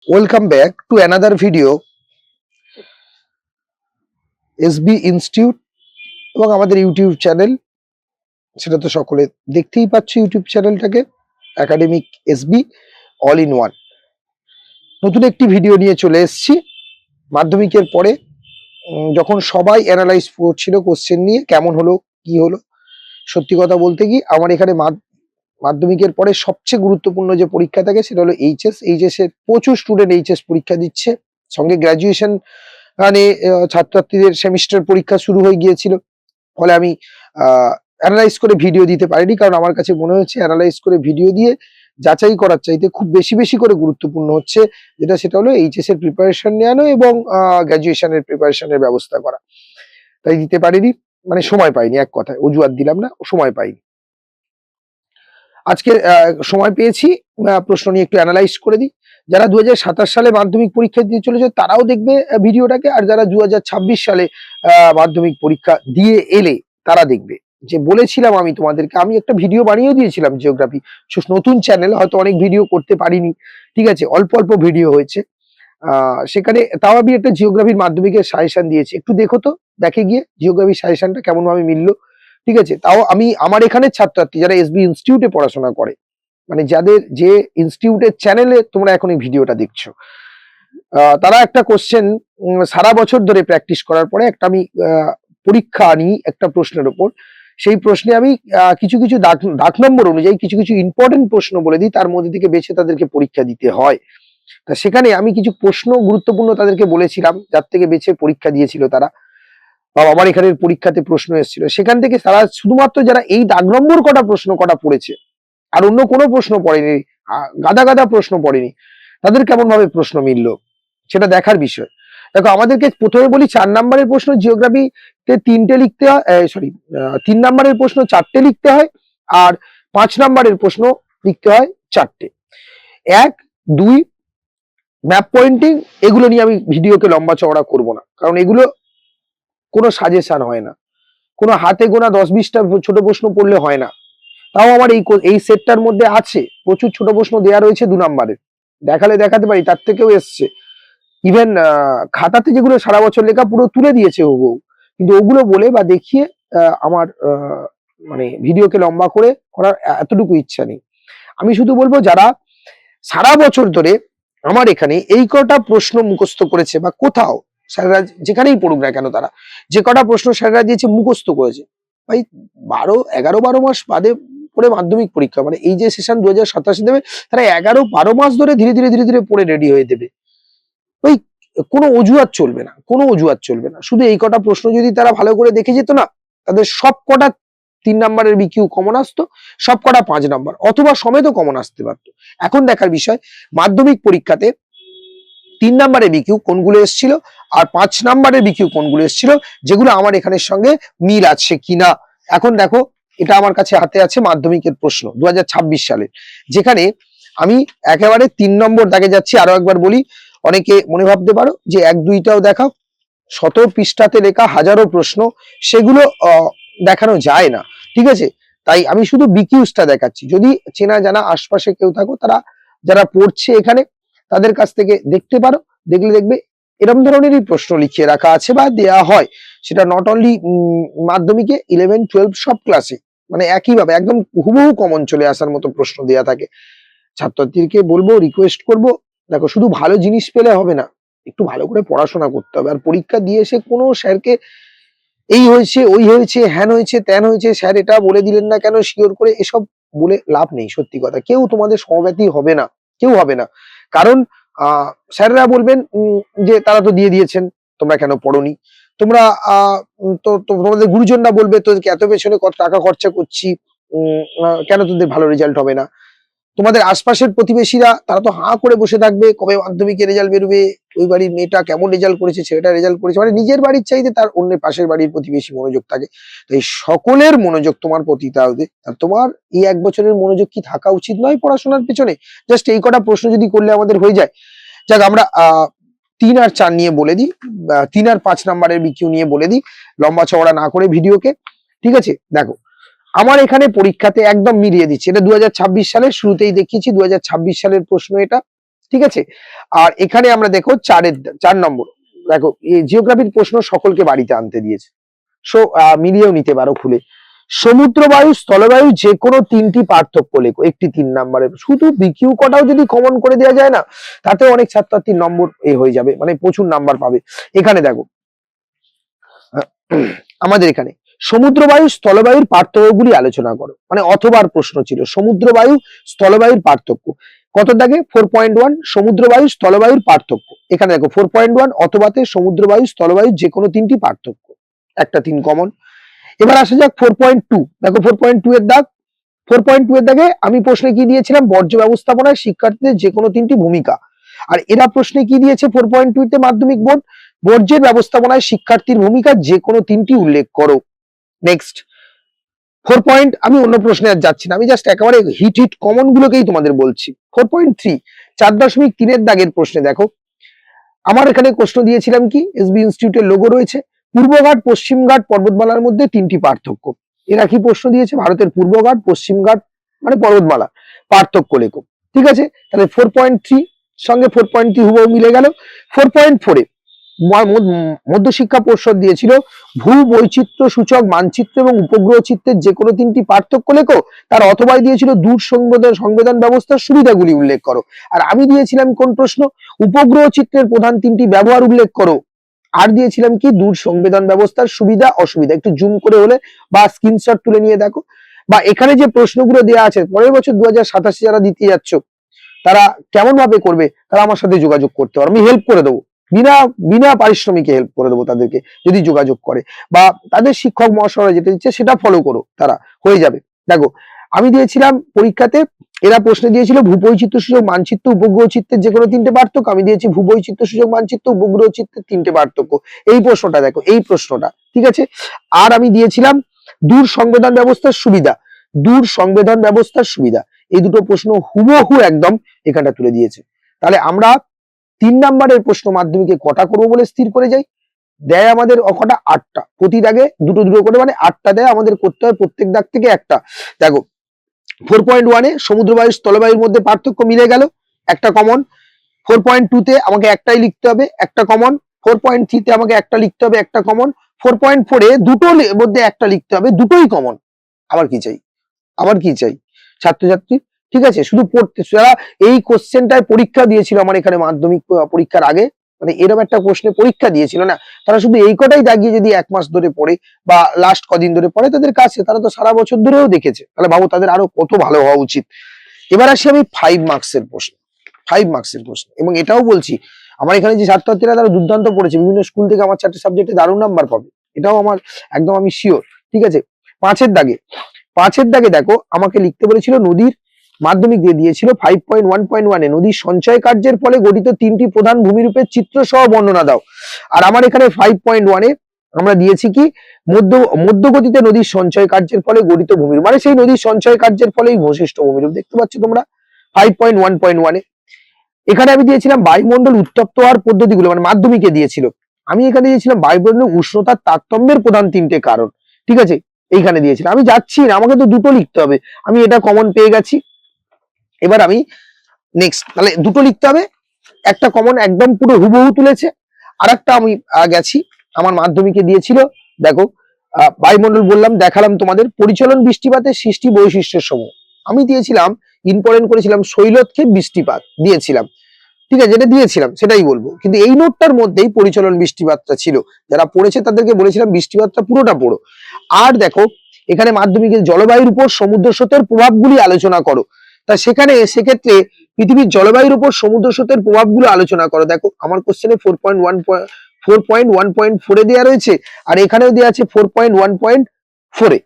Welcome back to another video. SB institute এবং আমাদের YouTube channel, সেটা তো সকলে দেখতেই পাচ্ছ। ইউটিউব চ্যানেলটাকে academic SB all in one নতুন একটি ভিডিও নিয়ে চলে এসেছি। মাধ্যমিকের পরে যখন সবাই অ্যানালাইজ করছিল কোশ্চেন নিয়ে, কেমন হলো কি হলো, সত্যি কথা বলতে কি আমার এখানে মাধ্যমিকের পরে সবচেয়ে গুরুত্বপূর্ণ যে পরীক্ষা থাকে সেটা হলো এইচএস এর প্রচুর স্টুডেন্ট এইচএস পরীক্ষা দিচ্ছে, সঙ্গে গ্রাজুয়েশন মানে ছাত্রছাত্রীদের সেমিস্টার পরীক্ষা শুরু হয়ে গিয়েছিল। ফলে আমি অ্যানালাইজ করে ভিডিও দিতে পারিনি, কারণ আমার কাছে মনে হচ্ছে অ্যানালাইজ করে ভিডিও দিয়ে যাচাই করার চাইতে খুব বেশি বেশি করে গুরুত্বপূর্ণ হচ্ছে সেটা হলো এইচএস এর প্রিপারেশন নেওয়ানো এবং গ্রাজুয়েশনের প্রিপারেশনের ব্যবস্থা করা। তাই দিতে পারিনি, মানে সময় পাইনি, এক কথায় অজুহাত দিলাম না, সময় পাইনি। আজকে সময় পেয়েছি, প্রশ্ন নিয়ে একটু অ্যানালাইজ করে দিই। যারা 2027 সালে মাধ্যমিক পরীক্ষা দিয়ে চলেছে তারাও দেখবে ভিডিওটাকে, আর যারা 2026 সালে মাধ্যমিক পরীক্ষা দিয়ে এলে তারা দেখবে। যে বলেছিলাম আমি তোমাদেরকে, আমি একটা ভিডিও বানিয়ে দিয়েছিলাম জিওগ্রাফি, নতুন চ্যানেল, হয়তো অনেক ভিডিও করতে পারিনি, ঠিক আছে, অল্প অল্প ভিডিও হয়েছে। সেখানে তাও আমি একটা জিওগ্রাফির মাধ্যমিকের সাজেশন দিয়েছি, একটু দেখো তো, দেখে গিয়ে জিওগ্রাফির সাজেশনটা কেমন ভাবে মিললো, ঠিক আছে। তাও আমি আমার এখানে ছাত্রছাত্রী যারা এসবি ইনস্টিটিউটে পড়াশোনা করে, মানে যাদের যে ইনস্টিটিউটের চ্যানেলে তোমরা এখন এই ভিডিওটা দেখছো, তারা একটা কোশ্চেন সারা বছর ধরে প্র্যাকটিস করার পরে একটা আমি পরীক্ষা আনি একটা প্রশ্নের উপর। সেই প্রশ্নে আমি কিছু কিছু দাগ নম্বর অনুযায়ী কিছু কিছু ইম্পর্টেন্ট প্রশ্ন বলে দিই, তার মধ্যে থেকে বেছে তাদেরকে পরীক্ষা দিতে হয়। তা সেখানে আমি কিছু প্রশ্ন গুরুত্বপূর্ণ তাদেরকে বলেছিলাম, যার থেকে বেছে পরীক্ষা দিয়েছিল তারা, বা আমার এখানের পরীক্ষাতে প্রশ্ন এসেছিল। সেখান থেকে তারা শুধুমাত্র যারা এই দাগ নম্বর কটা প্রশ্ন কটা পড়েছে, আর অন্য কোনো প্রশ্ন পড়েনি, গাদা গাদা প্রশ্ন পড়েনি, তাদের কেমন ভাবে প্রশ্ন মিলল সেটা দেখার বিষয়। দেখো, আমাদেরকে প্রথমে বলি 4 নম্বরের প্রশ্ন জিওগ্রাফিতে 3টে লিখতে হয়, 3 নম্বরের প্রশ্ন 4টে লিখতে হয়, আর 5 নম্বরের প্রশ্ন লিখতে হয় 4টে। 1, 2 ম্যাপ পয়েন্টিং, এগুলো নিয়ে আমি ভিডিওকে লম্বা চওড়া করব না, কারণ এগুলো কোনো সাজেশন হয় না, কোনো হাতে গোনা 10-20টা ছোট প্রশ্ন পড়লে হয় না। তাও আমার এই সেটটার মধ্যে আছে প্রচুর ছোট প্রশ্ন দেওয়া রয়েছে 2 নম্বরের, দেখালে দেখাতে পারি, তার থেকেও এসছে। ইভেন খাতাতে যেগুলো সারা বছর লেখা পুরো তুলে দিয়েছে হুবহু, কিন্তু ওগুলো বলে বা দেখিয়ে আমার মানে ভিডিওকে লম্বা করে করার এতটুকু ইচ্ছা নেই। আমি শুধু বলবো, যারা সারা বছর ধরে আমার এখানে এই কটা প্রশ্ন মুখস্থ করেছে, বা কোথাও স্যাররা যেখানেই পড়ুক না কেন, তারা যে কটা প্রশ্ন স্যাররা দিয়েছে মুখস্থ করেছে, ভাই 11-12 মাস বাদে পড়ে মাধ্যমিক পরীক্ষা, মানে এই যে সেশন 2087 দেবে, তারা 11-12 মাস ধরে ধীরে ধীরে ধীরে ধীরে পড়ে রেডি হয়ে দেবে। ওই কোনো অজুহাত চলবে না, কোনো অজুহাত চলবে না। শুধু এই কটা প্রশ্ন যদি তারা ভালো করে দেখে যেত না, তাদের সব কটা 3 নম্বরের বিকিউ কমন আসতো, সব কটা 5 নম্বর অথবা সমেতও কমন আসতে পারতো। এখন দেখার বিষয়, মাধ্যমিক পরীক্ষাতে 3 নম্বরের বিকিউ কোনগুলো এসেছিল আর 5 নম্বরের বিকিউ কোনগুলো এসেছিল, যেগুলো আমার এখানের সঙ্গে মিল আছে কিনা। এখন দেখো, এটা আমার কাছে হাতে আছে মাধ্যমিকের প্রশ্ন 2026 সালের, যেখানে আমি একেবারে 3 নম্বর দাগে যাচ্ছি। আরো একবার বলি, অনেকে মনে ভাবতে পারো যে 1-2টাও দেখাও, 100 পৃষ্ঠাতে লেখা হাজারো প্রশ্ন, সেগুলো দেখানো যায় না, ঠিক আছে। তাই আমি শুধু বিকিউসটা দেখাচ্ছি। যদি চেনা জানা আশপাশে কেউ থাকো, তারা যারা পড়ছে এখানে, তাদের কাছ থেকে দেখতে পারো, দেখলে দেখবে এরকম ধরনেরই প্রশ্ন লিখিয়ে রাখা আছে বা দেয়া হয়। সেটা নট অনলি মাধ্যমিকে, 11-12 সব ক্লাসে, মানে একইভাবে একদম হুবহু কমন চলে আসার মতো প্রশ্ন দেয়া থাকে। ছাত্রছাত্রীকে বলবো, রিকোয়েস্ট করব, দেখো শুধু ভালো জিনিস পেলে হবে না, একটু ভালো করে পড়াশোনা করতে হবে। আর পরীক্ষা দিয়ে এসে কোনো স্যারকে এই হয়েছে, ওই হয়েছে, হ্যান হয়েছে, ত্যান হয়েছে, স্যার এটা বলে দিলেন না কেন শিওর করে, এসব বলে লাভ নেই। সত্যি কথা, কেউ তোমাদের সমব্যথী হবে না, কেউ হবে না। কারণ স্যাররা বলবেন যে তারা তো দিয়ে দিয়েছেন, তোমরা কেন পড়োনি। তোমরা তো তোমাদের গুরুজনরা বলবে, তোদেরকে এত পেছনে কত টাকা খরচা করছি, কেন তোদের ভালো রেজাল্ট হবে না। তোমাদের আশপাশের প্রতিবেশীরা, তারা তো হাঁ করে বসে থাকবে কবে মাধ্যমিকের রেজাল্ট বেরোবে, ওই বাড়ির মেয়েটা কেমন রেজাল্ট করেছে, ছেলেটা রেজাল্ট করেছে, মানে নিজের বাড়ির চাইতে তার অন্যের পাশের বাড়ির প্রতি বেশি মনোযোগ থাকে। তাই সকলের মনোযোগ তোমার প্রতি, তাহলে তোমার এই 1 বছরের মনোযোগ কি থাকা উচিত নয় পড়াশোনার পেছনে? জাস্ট এই কটা প্রশ্ন যদি করলে আমাদের হয়ে যায়। যাক, আমরা 3 আর 4 নিয়ে বলে দিই, 3 আর 5 নম্বরের বিকিউ নিয়ে বলে দিই, লম্বা চওড়া না করে ভিডিওকে, ঠিক আছে। দেখো, আমার এখানে পরীক্ষাতে একদম মিলিয়ে দিচ্ছি, এটা 2026 সালের শুরুতেই দেখিয়েছি, 2026 সালের প্রশ্ন এটা, ঠিক আছে। আর এখানে আমরা দেখো 4 নম্বর, দেখো এই জিওগ্রাফির প্রশ্ন সকলকে বাড়িতে আনতে দিয়েছে, সো মিলিয়েও নিতে পারো খুলে। সমুদ্র বায়ু স্থলবায়ু যে কোনো 3টি পার্থক্য লেখো, একটি 3 নম্বরের। শুধু বিকিউ কটাও যদি কমন করে দেওয়া যায় না, তাতে অনেক ছাত্রছাত্রীর নম্বর হয়ে যাবে, মানে প্রচুর নাম্বার পাবে। এখানে দেখো আমাদের এখানে সমুদ্র বায়ু স্থলবায়ুর পার্থক্যগুলি আলোচনা করো, মানে অথবার প্রশ্ন ছিল সমুদ্র বায়ু স্থলবায়ুর পার্থক্য। কত দাগে? 4.1 সমুদ্র বায়ু স্থলবায়ুর পার্থক্য। এখানে দেখো 4.1 অথবাতে সমুদ্র বায়ু স্থলবায়ুর যে কোনো 3টি পার্থক্য, একটা 3 কমন। এবার আসা যাক 4.2, দেখো 4.2 এর দাগ। 4.2 এর দাগে আমি প্রশ্নে কি দিয়েছিলাম? বর্জ্য ব্যবস্থাপনায় শিক্ষার্থীদের যে কোনো 3টি ভূমিকা। আর এরা প্রশ্নে কি দিয়েছে 4.2 তে মাধ্যমিক বোর্ড? বর্জ্যের ব্যবস্থাপনায় শিক্ষার্থীর ভূমিকা যে কোনো 3টি উল্লেখ করো। নেক্সট 4 পয়েন্ট, আমি অন্য প্রশ্নে আর যাচ্ছি না, আমি জাস্ট একেবারে হিট কমন গুলোকেই তোমাদের বলছি। 4.3 4.3 এর দাগের প্রশ্নে দেখো, আমার এখানে প্রশ্ন দিয়েছিলাম কি, এসবি ইনস্টিটিউটের লোগো রয়েছে, পূর্বঘাট পশ্চিমঘাট পর্বতমালার মধ্যে 3টি পার্থক্য। এরা কি প্রশ্ন দিয়েছে? ভারতের পূর্বঘাট পশ্চিমঘাট মানে পর্বতমালা, পার্থক্য লেখো। ঠিক আছে, তাহলে 4.3 সঙ্গে 4.3 হুবহু মিলে গেল। 4.4 এ মধ্যশিক্ষা পর্ষদ দিয়েছিল ভূ বৈচিত্র্য সূচক মানচিত্র এবং উপগ্রহ চিত্রের যে কোনো 3টি পার্থক্য লেখো। তার অথবাই দিয়েছিল দূর সংবেদন ব্যবস্থার সুবিধাগুলি উল্লেখ করো। আর আমি দিয়েছিলাম কোন প্রশ্ন? উপগ্রহ চিত্রের প্রধান 3টি ব্যবহার উল্লেখ করো। আর দিয়েছিলাম কি, দূর সংবেদন ব্যবস্থার সুবিধা অসুবিধা। একটু জুম করে হলে বা স্ক্রিনশট তুলে নিয়ে দেখো, বা এখানে যে প্রশ্নগুলো দেওয়া আছে পরের বছর 2027 যারা দিতে যাচ্ছ তারা কেমন ভাবে করবে, তারা আমার সাথে যোগাযোগ করতে পারো, আমি হেল্প করে দেবো, বিনা পারিশ্রমিকে হেল্প করে দেবো তাদেরকে, যদি যোগাযোগ করে বা তাদের শিক্ষক মহাশয়রা যেটা দিচ্ছে সেটা ফলো করো, তারা হয়ে যাবে। দেখো আমি দিয়েছিলাম পরীক্ষাতে, এরা প্রশ্ন দিয়েছিল ভূবৈচিত্র্য সূচক মানচিত্র উপগ্রহ চিত্রের যে কোনো 3টে পার্থক্য, আমি দিয়েছি ভূবৈচিত্র্য সূচক মানচিত্র উপগ্রহ চিত্রের 3টে পার্থক্য। এই প্রশ্নটা দেখো, এই প্রশ্নটা ঠিক আছে। আর আমি দিয়েছিলাম দূর সংবেদন ব্যবস্থার সুবিধা, দূর সংবেদন ব্যবস্থার সুবিধা, এই দুটো প্রশ্ন হুবহু একদম এখানটা তুলে দিয়েছে। তাহলে আমরা 3 নম্বরের প্রশ্ন মাধ্যমিকে কটা করবো বলে স্থির করে যাই? দেয় আমাদের কটা? 8টা, প্রতি দাগে দুটো দুটো করে, মানে 8টা দেয় আমাদের করতে হয়, প্রত্যেক দাগ থেকে একটা। দেখো 4.1 এ সমুদ্র বায়ু স্থলবায়ুর মধ্যে পার্থক্য মিলে গেল, একটা কমন। 4.2 তে আমাকে একটাই লিখতে হবে, একটা কমন। 4.3 তে আমাকে একটা লিখতে হবে, একটা কমন। 4.4 এ দুটোর মধ্যে একটা লিখতে হবে, দুটোই কমন। আবার কি চাই? আবার কি চাই ছাত্রছাত্রী? ঠিক আছে, শুধু পড়তে, যারা এই কোশ্চেনটায় পরীক্ষা দিয়েছিল আমার এখানে মাধ্যমিক পরীক্ষার আগে, মানে এরকম একটা প্রশ্নে পরীক্ষা দিয়েছিল না, তারা শুধু এই কটাই দাগিয়ে যদি 1 মাস ধরে পড়ে বা লাস্ট কদিন ধরে পড়ে তাদের কাছে, তারা তো সারা বছর ধরেও দেখেছে, তাহলে ভাবো তাদের আরো কত ভালো হওয়া উচিত। এবার আসি আমি 5 মার্কসের প্রশ্ন, 5 মার্কসের প্রশ্ন, এবং এটাও বলছি আমার এখানে যে ছাত্রছাত্রীরা তারা দুর্দান্ত পড়েছে, বিভিন্ন স্কুল থেকে আমার 4টে সাবজেক্টে দারুণ নাম্বার পাবে, এটাও আমার একদম আমি শিওর। ঠিক আছে, 5-এর দাগে দেখো আমাকে লিখতে বলেছিল নদীর, মাধ্যমিক দিয়ে দিয়েছিল 5.1.1 এ নদীর সঞ্চয় কার্যের ফলে গঠিত 3টি প্রধান ভূমিরূপের চিত্র সহ বর্ণনা দাও। আর আমার এখানে 5.1 এ আমরা দিয়েছি কি, মধ্যগতিতে নদীর সঞ্চয় কার্যের ফলে গঠিত ভূমিরূপ, মানে সেই নদীর সঞ্চয় কার্যের ফলেই বশিষ্ঠ ভূমিরূপ দেখতে পাচ্ছ তোমরা 5.1.1 এ। এখানে আমি দিয়েছিলাম বায়ুমণ্ডল উত্তপ্ত হওয়ার পদ্ধতিগুলো, মানে মাধ্যমিকে দিয়েছিল, আমি এখানে দিয়েছিলাম বায়ুমণ্ডলের উষ্ণতার তারতম্যের প্রধান 3টে কারণ। ঠিক আছে, এইখানে দিয়েছিলাম, আমি যাচ্ছি না, আমাকে তো দুটো লিখতে হবে, আমি এটা কমন পেয়ে গেছি। এবার আমি নেক্সট, তাহলে দুটো লিখতে হবে, একটা কমন একদম পুরো হুবহু তুলেছে, আর একটা আমি গেছি আমার মাধ্যমিকে দিয়েছিল। দেখো বায়ুমণ্ডল বললাম, দেখালাম তোমাদের, পরিচলন বৃষ্টিপাতের সৃষ্টি বৈশিষ্ট্যের সমূহ, আমি দিয়েছিলাম ইম্পর্টেন্ট করেছিলাম শৈলক্ষেপ বৃষ্টিপাত দিয়েছিলাম। ঠিক আছে, যেটা দিয়েছিলাম সেটাই বলবো, কিন্তু এই নোটটার মধ্যেই পরিচলন বৃষ্টিপাতটা ছিল, যারা পড়েছে তাদেরকে বলেছিলাম বৃষ্টিপাতটা পুরোটা পড়ো। আর দেখো এখানে মাধ্যমিকের জলবায়ুর উপর সমুদ্র স্রোতের প্রভাবগুলি আলোচনা করো, তা সেখানে সেক্ষেত্রে পৃথিবীর জলবায়ুর উপর সমুদ্র স্রোতের প্রভাবগুলো আলোচনা করো। দেখো আমার কোশ্চেনে 4.1.4 এ দেওয়া রয়েছে, আর এখানেও দেওয়া আছে 4.1.4 এ,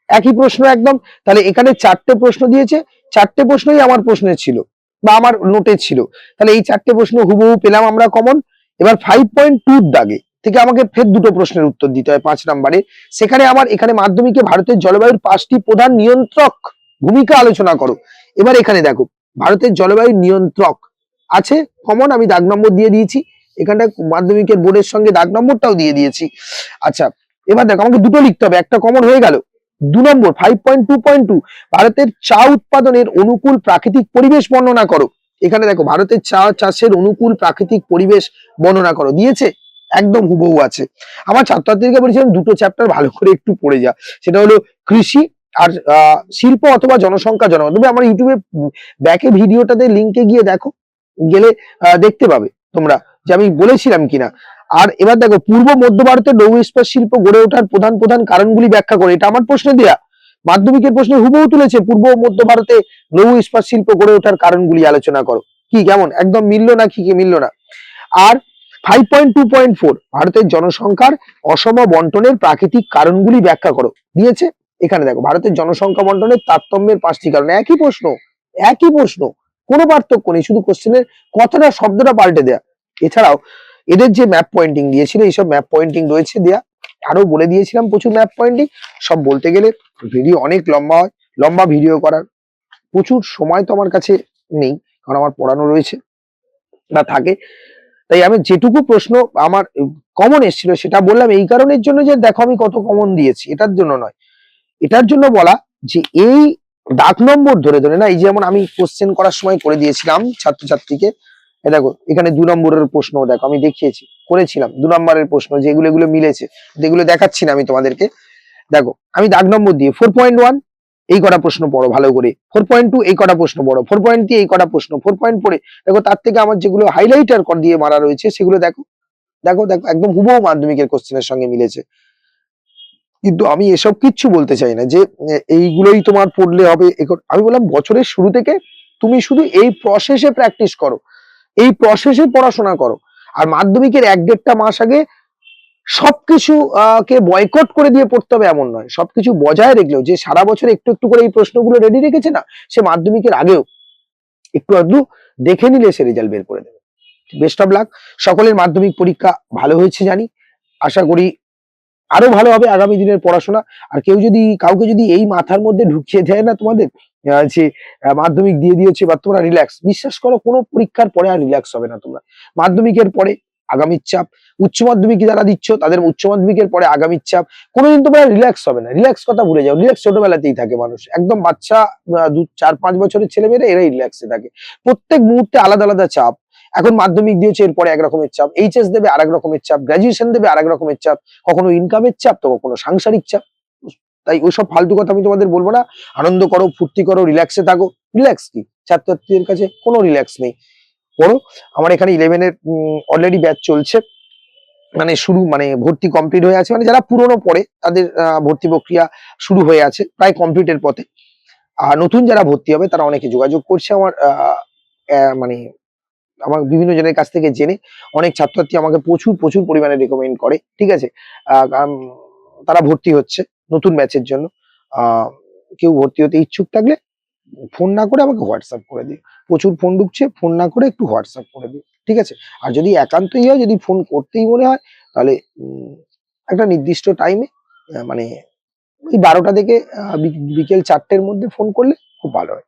একই প্রশ্ন একদম। তাহলে এখানে 4টে প্রশ্ন দিয়েছে, 4টে প্রশ্নই আমার প্রশ্নে ছিল বা আমার নোটে ছিল, তাহলে এই 4টে প্রশ্ন হুবহু পেলাম আমরা কমন। এবার 5.2 দাগে থেকে আমাকে ফের দুটো প্রশ্নের উত্তর দিতে হয় 5 নম্বরে, সেখানে আমার এখানে মাধ্যমিকে ভারতের জলবায়ুর 5টি প্রধান নিয়ন্ত্রক ভূমিকা আলোচনা করো। এবার এখানে দেখো ভারতের জলবায়ু নিয়ন্ত্রক আছে কমন, আমি দাগ নম্বর দিয়ে দিয়েছি, এখানটা মাধ্যমিকের বোর্ডের সঙ্গে দাগ নম্বরটাও দিয়ে দিয়েছি। আচ্ছা এবার দেখো আমাকে দুটো লিখতে হবে, একটা কমন হয়ে গেল। 2 নম্বর 5.2.2 ভারতের চা উৎপাদনের অনুকূল প্রাকৃতিক পরিবেশ বর্ণনা করো। এখানে দেখো ভারতের চা চাষের অনুকূল প্রাকৃতিক পরিবেশ বর্ণনা করো, দিয়েছে একদম হুবহু আছে। আমার ছাত্রছাত্রীকে বলেছিলাম দুটো চ্যাপ্টার ভালো করে একটু পড়ে যা, সেটা হলো কৃষি আর শিল্প অথবা জনসংখ্যা জনগণ। তবে আমার ইউটিউবে ব্যাকে ভিডিওটাতে লিঙ্কে গিয়ে দেখো, গেলে দেখতে পাবে তোমরা যে আমি বলেছিলাম কিনা। আর এবার দেখো পূর্ব মধ্য ভারতের লৌহ ইস্পাত শিল্প গড়ে ওঠার প্রধান প্রধান কারণগুলি ব্যাখ্যা করে, এটা আমার প্রশ্নে দেয়া, মাধ্যমিকের প্রশ্নে হুবহু তুলেছে, পূর্ব ও মধ্য ভারতে লৌহ ইস্পাত শিল্প গড়ে ওঠার কারণগুলি আলোচনা করো। কি কেমন একদম মিললো না, কি মিললো না? আর 5.2.4 ভারতের জনসংখ্যার অসম বন্টনের প্রাকৃতিক কারণগুলি ব্যাখ্যা করো, দিয়েছে। এখানে দেখো ভারতের জনসংখ্যা বন্টনের তারতম্যের 5টি কারণ, একই প্রশ্ন, একই প্রশ্ন, কোনো পার্থক্য নেই, শুধু কোশ্চেনের কথাটা শব্দটা পাল্টে দেয়া। এছাড়াও এদের যে ম্যাপ পয়েন্টিং দিয়েছিল, এইসব ম্যাপ পয়েন্টিং রয়েছে দেয়া, আরো বলে দিয়েছিলাম প্রচুর ম্যাপ পয়েন্টিং। সব বলতে গেলে ভিডিও অনেক লম্বা হয়, লম্বা ভিডিও করার প্রচুর সময় তো আমার কাছে নেই, কারণ আমার পড়ানো রয়েছে বা থাকে। তাই আমি যেটুকু প্রশ্ন আমার কমন এসেছিল সেটা বললাম এই কারণের জন্য যে দেখো আমি কত কমন দিয়েছি, এটার জন্য নয়, এটার জন্য বলা যে এই দাগ নম্বর ধরে ধরে না, এই যেমন আমি কোশ্চেন করার সময় করে দিয়েছিলাম ছাত্রছাত্রীকে, দেখো এখানে 2 নম্বরের প্রশ্ন দেখো আমি দেখিয়েছি, করেছিলাম 2 নম্বরের প্রশ্ন, যেগুলো এগুলো মিলেছে, যেগুলো দেখাচ্ছি না আমি তোমাদেরকে। দেখো আমি দাগ নম্বর দিয়ে 4.1 এই কটা প্রশ্ন পড়ো ভালো করে, 4.2 এই কটা প্রশ্ন পড়ো, 4.3 এই কটা প্রশ্ন, 4.4 দেখো তার থেকে আমার যেগুলো হাইলাইটার দিয়ে মারা রয়েছে সেগুলো দেখো, দেখো দেখো একদম হুবহু মাধ্যমিকের কোশ্চেনের সঙ্গে মিলেছে। কিন্তু আমি এসব কিচ্ছু বলতে চাই না যে এইগুলোই তোমার পড়লে হবে। আমি বললাম বছরের শুরু থেকে তুমি শুধু এই প্রসেসে প্র্যাকটিস করো, এই প্রসেসে পড়াশোনা করো। আর মাধ্যমিকের 1-1.5 মাস আগে সবকিছু কে বয়কট করে দিয়ে পড়তে হবে এমন নয়, সবকিছু বজায় রেখলেও যে সারা বছর একটু একটু করে এই প্রশ্নগুলো রেডি রেখেছে না, সে মাধ্যমিকের আগেও একটু আধটু দেখে নিলে সে রেজাল্ট বের করে দেবে। বেস্ট অফ লাক, সকলের মাধ্যমিক পরীক্ষা ভালো হয়েছে জানি, আশা করি আরো ভালো হবে আগামী দিনের পড়াশোনা। আর কেউ যদি কাউকে যদি এই মাথার মধ্যে ঢুকিয়ে দেয় না তোমাদের যে মাধ্যমিক দিয়ে দিয়েছে বা তোমরা রিল্যাক্স, বিশ্বাস করো কোনো পরীক্ষার পরে আর রিল্যাক্স হবে না তোমরা। মাধ্যমিকের পরে আগামীর চাপ, উচ্চ মাধ্যমিক যারা দিচ্ছ তাদের উচ্চ মাধ্যমিকের পরে আগামীর চাপ, কোনোদিন তোমরা রিল্যাক্স হবে না, রিল্যাক্স কথা ভুলে যাও। রিল্যাক্স ছোটবেলাতেই থাকে মানুষ, একদম বাচ্চা 4-5 বছরের ছেলেমেয়েরা এরাই রিল্যাক্সে থাকে। প্রত্যেক মুহূর্তে আলাদা আলাদা চাপ। এখন মাধ্যমিক দিয়েছে এরপরে এক রকমের চাপ, এইচএস দেবে আরেক রকমের চাপ, গ্রাজুয়েশন দেবে আরেক রকমের চাপ, কখনো ইনকামের চাপ তো কখনো সাংসারিক চাপ। তাই ওইসব ফালতু কথা আমি তোমাদের বলবো না, আনন্দ করো, ফুর্তি করো, রিল্যাক্সে থাকো। রিল্যাক্স কি, ছাত্রছাত্রীদের কাছে কোনো রিল্যাক্স নেই, পড়ো। আমার এখানে 11 এর অলরেডি ব্যাচ চলছে, মানে শুরু, মানে ভর্তি কমপ্লিট হয়ে আছে, মানে যারা পুরনো পড়ে তাদের ভর্তি প্রক্রিয়া শুরু হয়ে আছে, প্রায় কমপ্লিটের পথে। আর নতুন যারা ভর্তি হবে তারা অনেকে যোগাযোগ করছে আমার মানে আমার বিভিন্ন জনের কাছ থেকে জেনে। অনেক ছাত্রছাত্রী আমাকে প্রচুর প্রচুর পরিমাণে রেকমেন্ড করে, ঠিক আছে। কারণ তারা ভর্তি হচ্ছে নতুন ব্যাচের জন্য। কেউ ভর্তি হতে ইচ্ছুক থাকলে ফোন না করে আমাকে হোয়াটসঅ্যাপ করে দিও। প্রচুর ফোন ঢুকছে, ফোন না করে একটু হোয়াটসঅ্যাপ করে দিও, ঠিক আছে। আর যদি একান্তই হয়, যদি ফোন করতেই মনে হয়, তাহলে একটা নির্দিষ্ট টাইমে মানে ওই 12টা থেকে বিকেল 4টের মধ্যে ফোন করলে খুব ভালো হয়।